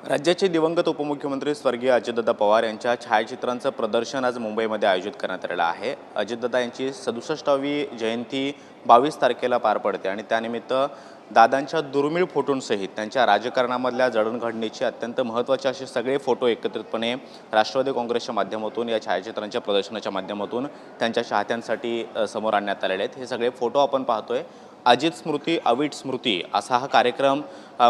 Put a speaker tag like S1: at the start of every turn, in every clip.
S1: राज्याचे दिवंगत उपमुख्यमंत्री स्वर्गीय अजितदादा पवार यांच्या छायाचित्रांचं प्रदर्शन आज मुंबईमध्ये आयोजित करण्यात आलेलं आहे। अजितदादा यांची 67वी जयंती 22 तारखेला पार पडते आणि त्यानिमित्त दादांच्या दुर्मिळ फोटोंसहित त्यांच्या राजकारणामधल्या जडणघडणीचे अत्यंत महत्त्वाचे असे सगळे फोटो एकत्रितपणे राष्ट्रवादी काँग्रेसच्या माध्यमातून या छायाचित्रांच्या प्रदर्शनाच्या माध्यमातून त्यांच्या चाहत्यांसाठी समोर आणण्यात आलेले आहेत। हे सगळे फोटो आपण पाहतोय। अजित स्मृती अविट स्मृती असा हा कार्यक्रम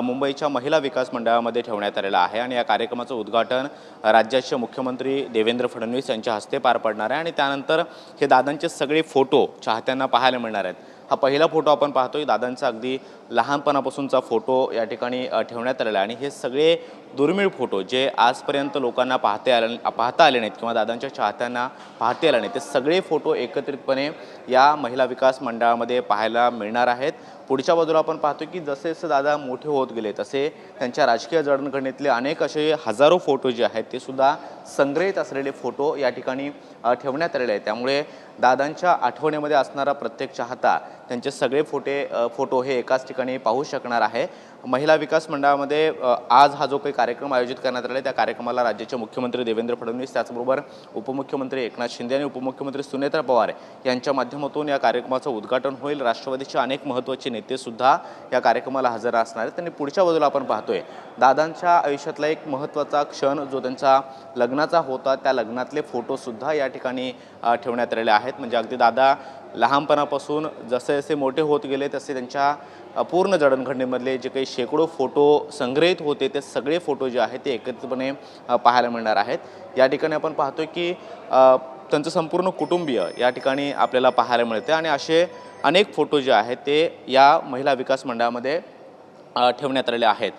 S1: मुंबईच्या महिला विकास मंडळामध्ये ठेवण्यात आलेला आहे आणि या कार्यक्रमाचं उद्घाटन राज्याचे मुख्यमंत्री देवेंद्र फडणवीस यांच्या हस्ते पार पडणार आहे आणि त्यानंतर हे दादांचे सगळे फोटो चाहत्यांना पाहायला मिळणार आहेत। हा पहिला फोटो आपण पाहतोय, दादांचा अगदी लहानपणापासूनचा फोटो या ठिकाणी ठेवण्यात आलेला आहे आणि हे सगळे दुर्मिळ फोटो जे आजपर्यंत लोकांना पाहता आले नाहीत किंवा दादांच्या चाहत्यांना पाहता आले नाहीत, ते सगळे फोटो एकत्रितपणे या महिला विकास मंडळामध्ये पाहायला मिळणार आहेत। पुढच्या बाजूला आपण पाहतो की जसे जसे दादा मोठे होत गेले तसे त्यांच्या राजकीय जडणघडणीतले अनेक असे हजारो फोटो जे आहेत ते सुद्धा संग्रहित असलेले फोटो या ठिकाणी ठेवण्यात आलेले आहेत। त्यामुळे दादांच्या आठवणीमध्ये असणारा प्रत्येक चाहता त्यांचे सगळे फोटो हे एकाच ठिकाणी पाहू शकणार आहे। महिला विकास मंडळामध्ये आज हा जो काही कार्यक्रम आयोजित करण्यात आला आहे त्या कार्यक्रमाला राज्याचे मुख्यमंत्री देवेंद्र फडणवीस, त्याचबरोबर उपमुख्यमंत्री एकनाथ शिंदे आणि उपमुख्यमंत्री सुनेत्रा पवार यांच्या माध्यमातून या कार्यक्रमाचं उद्घाटन होईल। राष्ट्रवादीचे अनेक महत्त्वाचे नेते सुद्धा या कार्यक्रमाला हजर असणार आहेत। आणि पुढच्या बाजूला आपण पाहतोय दादांच्या आयुष्यातला एक महत्त्वाचा क्षण जो त्यांचा लग्नाचा होता, त्या लग्नातले फोटो सुद्धा या ठिकाणी ठेवण्यात आलेले आहेत। म्हणजे अगदी दादा लहानपणापासून जसे जसे मोठे होत गेले तसे त्यांच्या पूर्ण जडणघडणीमधले जे काही शेकडो फोटो संग्रहित होते ते सगळे फोटो जे आहेत ते एकत्रितपणे पाहायला मिळणार आहेत। या ठिकाणी आपण पाहतोय की त्यांचं संपूर्ण कुटुंबीय या ठिकाणी आपल्याला पाहायला मिळते आणि असे अनेक फोटो जे आहेत ते या महिला विकास मंडळामध्ये ठेवण्यात आलेले आहेत।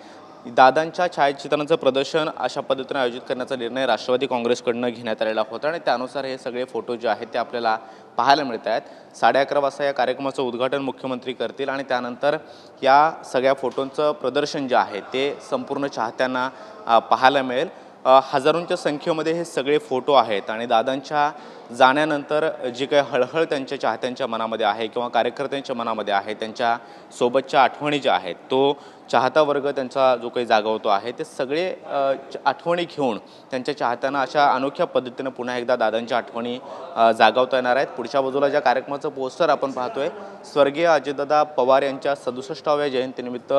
S1: दादांच्या छायाचित्रांचं प्रदर्शन अशा पद्धतीने आयोजित करण्याचा निर्णय राष्ट्रवादी काँग्रेसकडून घेण्यात आलेला होता आणि त्यानुसार हे सगळे फोटो जे आहेत ते आपल्याला पाहायला मिळत आहेत। 11:30 वाजता या कार्यक्रमाचं उद्घाटन मुख्यमंत्री करतील आणि त्यानंतर या सगळ्या फोटोंचं प्रदर्शन जे आहे ते संपूर्ण चाहत्यांना पाहायला मिळेल। हजारोंच्या संख्येमध्ये हे सगळे फोटो आहेत आणि दादांच्या जाण्यानंतर जी काही हळहळ त्यांच्या चाहत्यांच्या मनामध्ये आहे किंवा कार्यकर्त्यांच्या मनामध्ये आहे, त्यांच्या सोबतच्या आठवणी ज्या आहेत तो चाहता वर्ग त्यांचा जो काही जागवतो आहे, ते सगळे आठवणी घेऊन त्यांच्या चाहत्यांना अशा अनोख्या पद्धतीनं पुन्हा एकदा दादांच्या आठवणी जागवता येणार आहेत। पुढच्या बाजूला ज्या कार्यक्रमाचं पोस्टर आपण पाहतोय, स्वर्गीय अजितदादा पवार यांच्या 67व्या जयंतीनिमित्त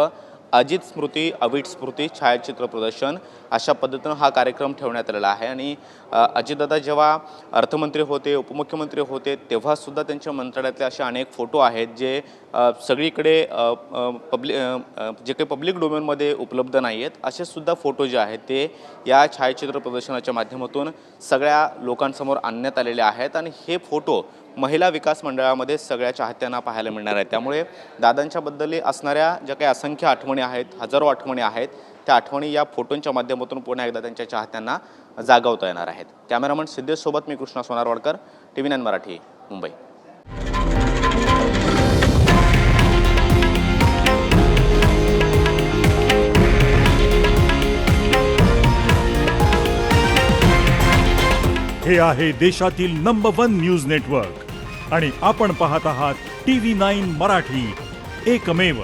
S1: अजित स्मृती अविट स्मृती छायाचित्र प्रदर्शन अशा पद्धतीनं हा कार्यक्रम ठेवण्यात आलेला आहे। आणि अजितदादा जेव्हा अर्थमंत्री होते, उपमुख्यमंत्री होते, तेव्हासुद्धा त्यांच्या मंत्रालयातले असे अनेक फोटो आहेत जे सगळीकडे जे काही पब्लिक डोमेनमध्ये उपलब्ध नाही आहेत, असे सुद्धा फोटो जे आहेत ते या छायाचित्र प्रदर्शनाच्या माध्यमातून सगळ्या लोकांसमोर आणण्यात आलेले आहेत आणि हे फोटो महिला विकास मंडळामध्ये सगळ्या चाहत्यांना पाहायला मिळणार आहेत। त्यामुळे दादांच्याबद्दल असणाऱ्या ज्या काही असंख्य आठवणी आहेत, हजारो आठवणी आहेत, त्या आठवणी या फोटोंच्या माध्यमातून पुन्हा एकदा त्यांच्या चाहत्यांना जागवता येणार आहेत। कॅमेरामन सिद्धेश सोबत मी कृष्णा सोनारवाडकर, TV9 मराठी, मुंबई।
S2: हे आहे देशातील नंबर 1 न्यूज नेटवर्क आणि आपण पाहत आहात TV9 मराठी, एकमेव।